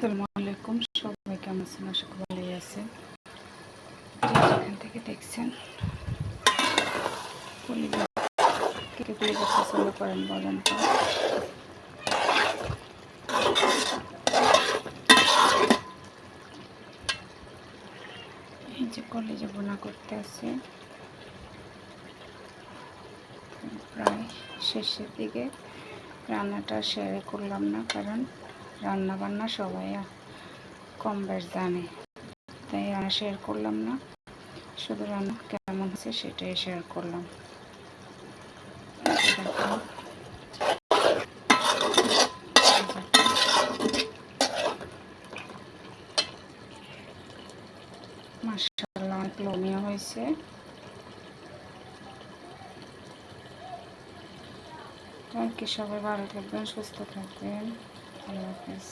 আসসালামু আলাইকুম, সবাই কেমন আছেন? আশা করি ভালোই আছে। যেখান থেকে দেখছেন কে কলিজা পছন্দ করেন বলেন তো। এই যে কলিজা বোনা করতে আছে, প্রায় শেষের দিকে। রান্নাটা শেয়ার করলাম না, কারণ রান্না বান্না সবাই কম বেশ জানে, তাই রান্না শেয়ার করলাম না। শুধু রান্না কেমন হচ্ছে সেটাই শেয়ার করলাম। মাশাআল্লাহ, অনেক লোমিয়া হয়েছে। আর কি, সবাই ভালো থাকবেন, সুস্থ থাকবেন। আল্লাহ হাফেজ।